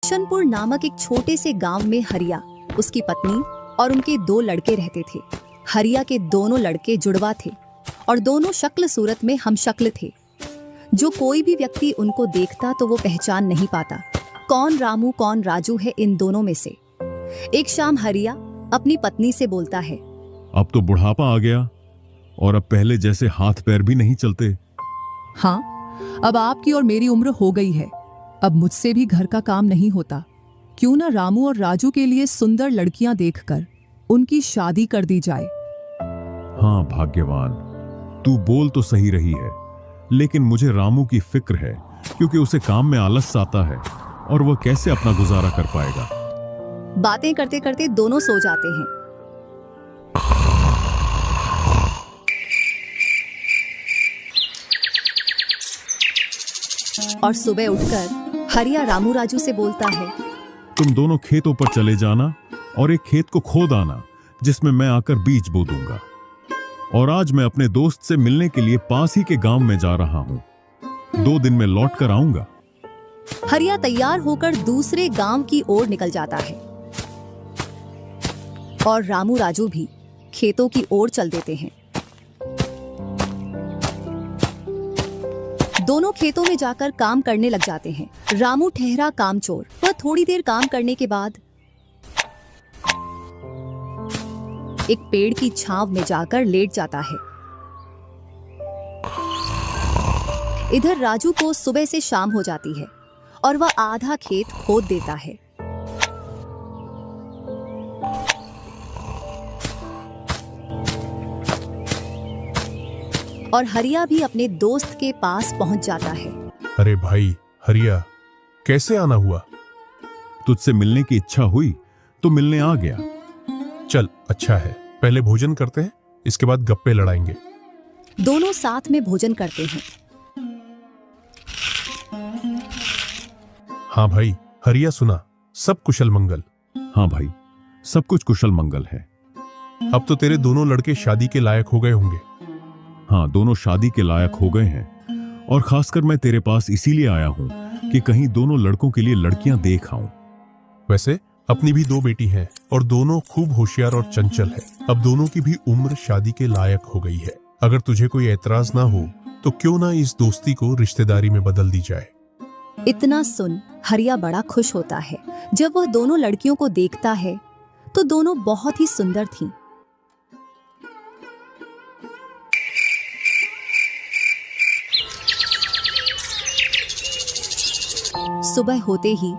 शनपुर नामक एक छोटे से गांव में हरिया, उसकी पत्नी और उनके 2 लड़के रहते थे। हरिया के दोनों लड़के जुड़वा थे और दोनों शक्ल सूरत में हमशक्ल थे। जो कोई भी व्यक्ति उनको देखता तो वो पहचान नहीं पाता कौन रामू कौन राजू है इन दोनों में से। एक शाम हरिया अपनी पत्नी से बोलता है, अब तो बुढ़ापा आ गया और अब पहले जैसे हाथ पैर भी नहीं चलते। हाँ, अब आपकी और मेरी उम्र हो गई है। अब मुझसे भी घर का काम नहीं होता। क्यों ना रामू और राजू के लिए सुंदर लड़कियां देखकर उनकी शादी कर दी जाए। हाँ भाग्यवान, तू बोल तो सही रही है, लेकिन मुझे रामू की फिक्र है क्योंकि उसे काम में आलस आता है और वह कैसे अपना गुजारा कर पाएगा। बातें करते करते दोनों सो जाते हैं। और सुबह उठकर हरिया रामू राजू से बोलता है, तुम दोनों खेतों पर चले जाना और एक खेत को खोद आना जिसमें मैं आकर बीज बो दूंगा। और आज मैं अपने दोस्त से मिलने के लिए पास ही के गांव में जा रहा हूं। 2 दिन में लौट कर आऊंगा। हरिया तैयार होकर दूसरे गांव की ओर निकल जाता है और रामू राजू भी खेतों की ओर चल देते हैं। दोनों खेतों में जाकर काम करने लग जाते हैं। रामू ठहरा कामचोर। वह थोड़ी देर काम करने के बाद एक पेड़ की छांव में जाकर लेट जाता है। इधर राजू को सुबह से शाम हो जाती है और वह आधा खेत खोद देता है। और हरिया भी अपने दोस्त के पास पहुंच जाता है। अरे भाई हरिया, कैसे आना हुआ? तुझसे मिलने की इच्छा हुई तो मिलने आ गया। चल अच्छा है, पहले भोजन करते हैं, इसके बाद गप्पे लड़ाएंगे। दोनों साथ में भोजन करते हैं। हाँ भाई हरिया, सुना, सब कुशल मंगल? हाँ भाई, सब कुछ कुशल मंगल है। अब तो तेरे दोनों लड़के शादी के लायक हो गए होंगे। हाँ, दोनों शादी के लायक हो गए हैं और खासकर मैं तेरे पास इसीलिए आया हूं कि कहीं दोनों लड़कों के लिए लड़कियां देख आऊं। वैसे अपनी भी 2 बेटी हैं और दोनों खूब होशियार और चंचल है। अब दोनों की भी उम्र शादी के लायक हो गई है। अगर तुझे कोई एतराज ना हो तो क्यों ना इस दोस्ती को रिश्तेदारी में बदल दी जाए। इतना सुन हरिया बड़ा खुश होता है। जब वह दोनों लड़कियों को देखता है तो दोनों बहुत ही सुंदर थीं। सुबह होते ही